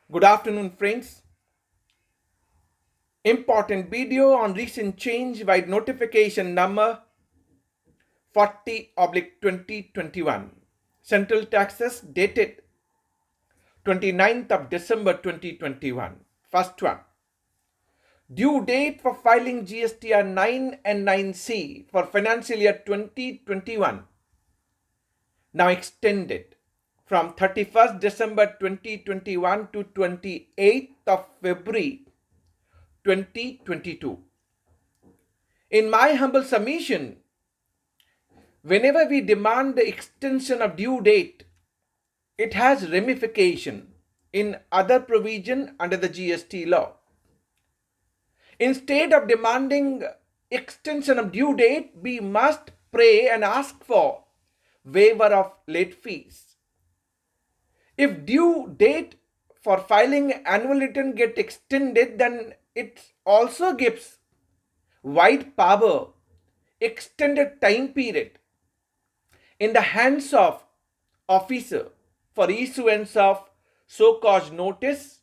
Good afternoon, friends. Important video on recent change by notification number 40/2021. Central taxes dated 29th of December 2021. First one. Due date for filing GSTR 9 and 9C for financial year 2021 now extended from 31st December 2021 to 28th of February 2022. In my humble submission, whenever we demand the extension of due date, it has ramification in other provision under the GST law. Instead of demanding extension of due date, we must pray and ask for waiver of late fees. If due date for filing annual return get extended, then it also gives wide power, extended time period in the hands of officer for issuance of so-called notice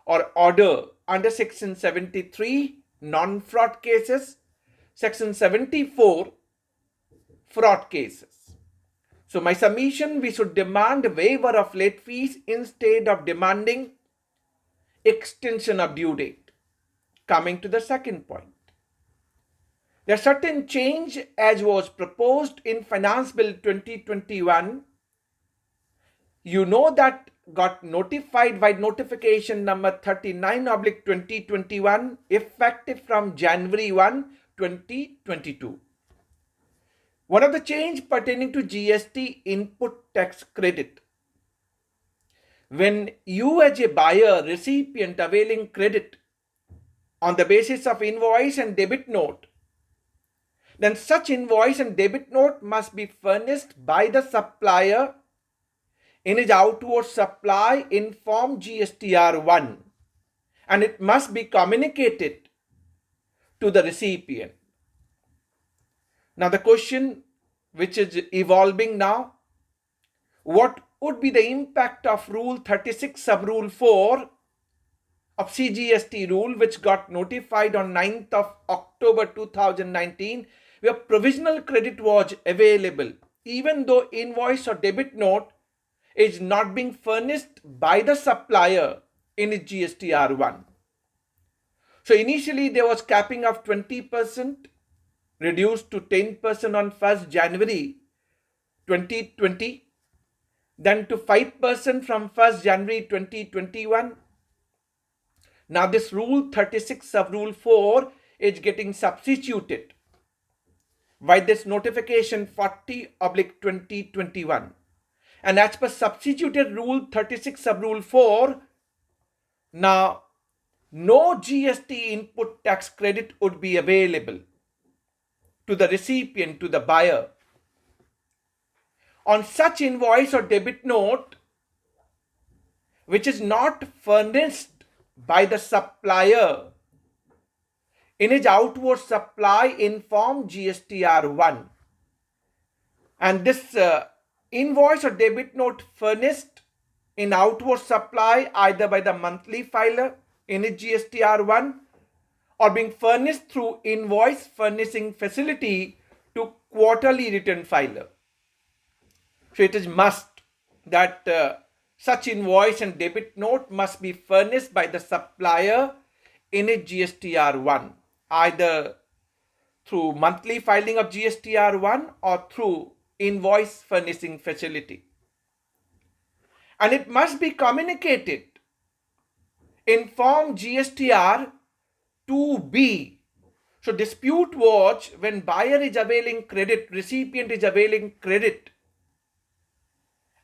or order under section 73 non-fraud cases, section 74 fraud cases. So my submission, we should demand waiver of late fees instead of demanding extension of due date. Coming to the second point. There are certain change as was proposed in Finance Bill 2021. You know that got notified by notification number 39/2021 effective from January 1, 2022. One of the change pertaining to GST input tax credit. When you as a buyer recipient availing credit on the basis of invoice and debit note, then such invoice and debit note must be furnished by the supplier in his outward supply in form GSTR 1, and it must be communicated to the recipient. Now the question which is evolving now, what would be the impact of Rule 36 sub Rule 4 of CGST rule which got notified on 9th of October 2019, where provisional credit was available even though invoice or debit note is not being furnished by the supplier in its GSTR 1. So initially there was capping of 20%, reduced to 10% on 1st January 2020, then to 5% from 1st January 2021. Now this Rule 36 sub Rule 4 is getting substituted by this notification 40/2021. And as per substituted Rule 36 sub Rule 4, now no GST input tax credit would be available to the recipient, to the buyer, on such invoice or debit note which is not furnished by the supplier in his outward supply in form GSTR 1. And this invoice or debit note furnished in outward supply either by the monthly filer in its GSTR 1 or being furnished through invoice furnishing facility to quarterly return filer. So it is must that such invoice and debit note must be furnished by the supplier in its GSTR 1, either through monthly filing of GSTR 1 or through invoice furnishing facility. And it must be communicated in form GSTR 2B. So dispute watch when buyer is availing credit, recipient is availing credit,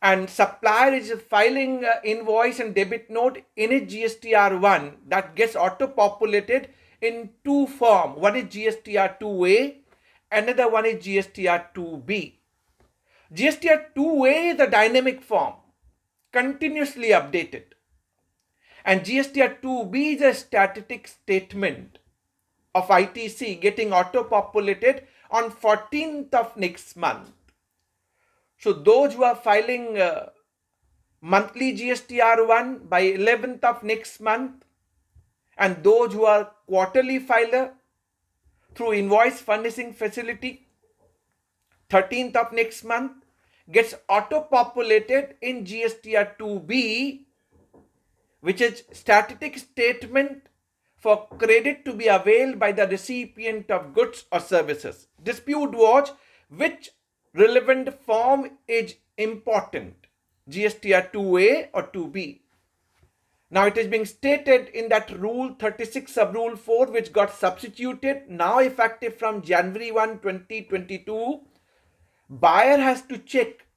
and supplier is filing invoice and debit note in its GSTR 1, that gets auto-populated in two forms. One is GSTR 2A, another one is GSTR 2B. GSTR 2A is a dynamic form, continuously updated. And GSTR 2B is a static statement of ITC getting auto-populated on 14th of next month. So those who are filing monthly GSTR 1 by 11th of next month, and those who are quarterly filer through invoice furnishing facility 13th of next month gets auto-populated in GSTR 2B, which is statistic statement for credit to be availed by the recipient of goods or services. Dispute was which relevant form is important, GSTR 2A or 2B. Now it is being stated in that rule 36 sub rule 4, which got substituted, now effective from January 1, 2022. Buyer has to check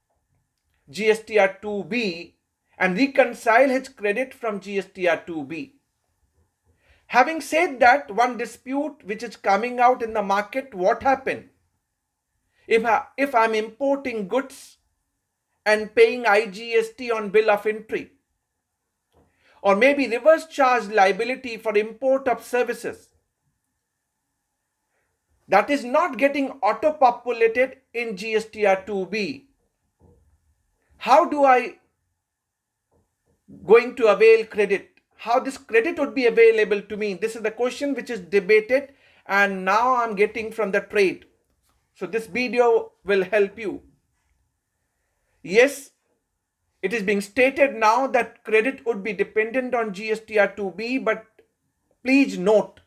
GSTR 2B and reconcile his credit from GSTR 2B. Having said that, one dispute which is coming out in the market, what happened? If I'm importing goods and paying IGST on bill of entry, or maybe reverse charge liability for import of services, that is not getting auto-populated in GSTR 2B. How do I going to avail credit? How this credit would be available to me? This is the question which is debated, and now I'm getting from the trade. So this video will help you. Yes, it is being stated now that credit would be dependent on GSTR 2B, but please note,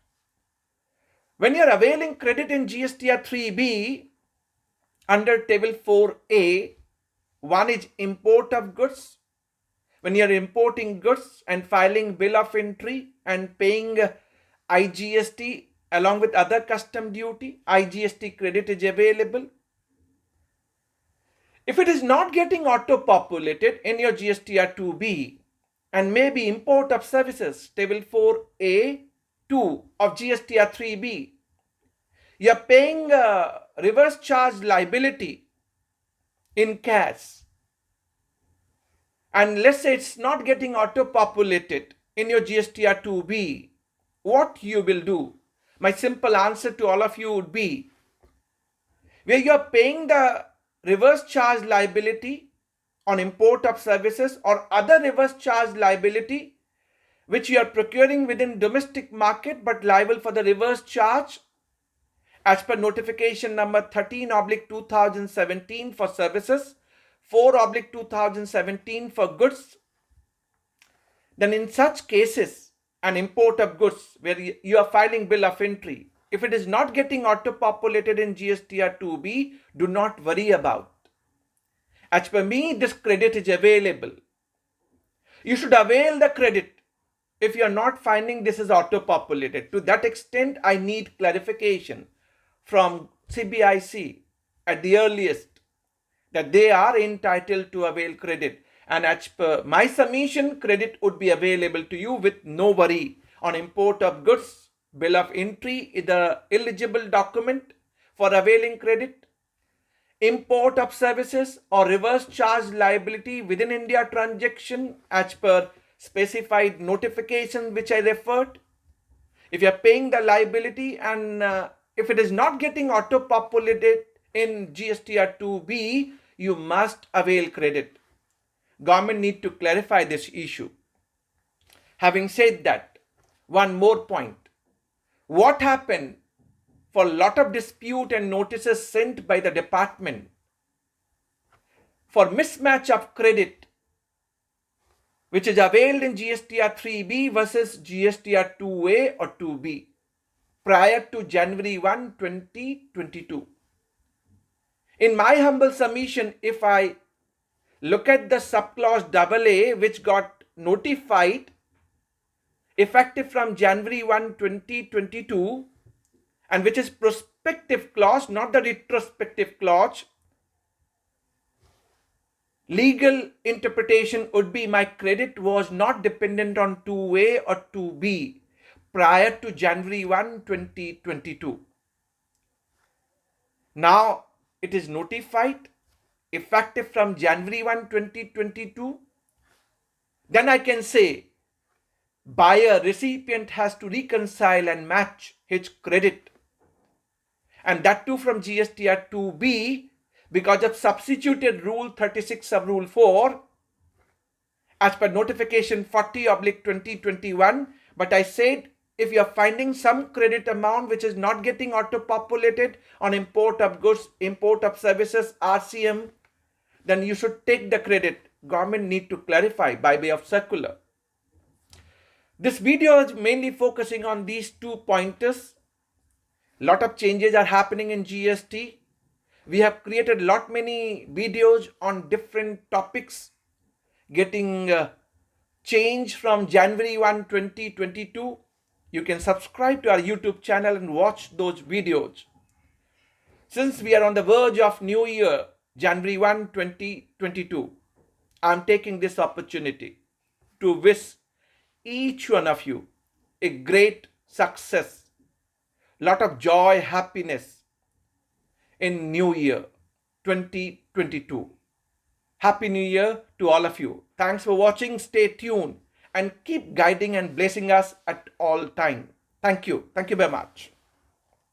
when you are availing credit in GSTR 3B under table 4A, one is import of goods. When you are importing goods and filing bill of entry and paying IGST along with other custom duty, IGST credit is available. If it is not getting auto-populated in your GSTR 2B and maybe import of services, table 4A 2 of GSTR 3B, you are paying reverse charge liability in cash, and let's say it's not getting auto-populated in your GSTR 2B, what you will do? My simple answer to all of you would be, where you are paying the reverse charge liability on import of services or other reverse charge liability which you are procuring within domestic market but liable for the reverse charge as per notification number 13/2017 for services, 4/2017 for goods, then in such cases, an import of goods where you are filing bill of entry, if it is not getting auto-populated in GSTR 2B, do not worry about. As per me, this credit is available. You should avail the credit if you are not finding this is auto-populated. To that extent, I need clarification from CBIC at the earliest that they are entitled to avail credit. And as per my submission, credit would be available to you with no worry. On import of goods, bill of entry is the eligible document for availing credit. Import of services or reverse charge liability within India transaction as per specified notification which I referred. If you are paying the liability and if it is not getting auto-populated in GSTR 2B, you must avail credit. Government need to clarify this issue. Having said that, one more point. What happened for a lot of dispute and notices sent by the department for mismatch of credit which is availed in GSTR 3B versus GSTR 2A or 2B prior to January 1, 2022. In my humble submission, if I look at the subclause AA which got notified effective from January 1, 2022 and which is prospective clause, not the retrospective clause, legal interpretation would be my credit was not dependent on 2A or 2B prior to January 1, 2022. Now it is notified effective from January 1, 2022. Then I can say buyer recipient has to reconcile and match his credit, and that too from GSTR 2B because of substituted rule 36 sub rule 4. as per notification 40/2021. But I said, if you are finding some credit amount which is not getting auto-populated on import of goods, import of services, RCM, then you should take the credit. Government need to clarify by way of circular. This video is mainly focusing on these 2 pointers. Lot of changes are happening in GST. We have created lot many videos on different topics getting change from January 1, 2022. You can subscribe to our YouTube channel and watch those videos. Since we are on the verge of New Year, January 1, 2022, I'm taking this opportunity to wish each one of you a great success, lot of joy, happiness in New Year 2022. Happy New Year to all of you. Thanks for watching. Stay tuned and keep guiding and blessing us at all time. Thank you. Thank you very much.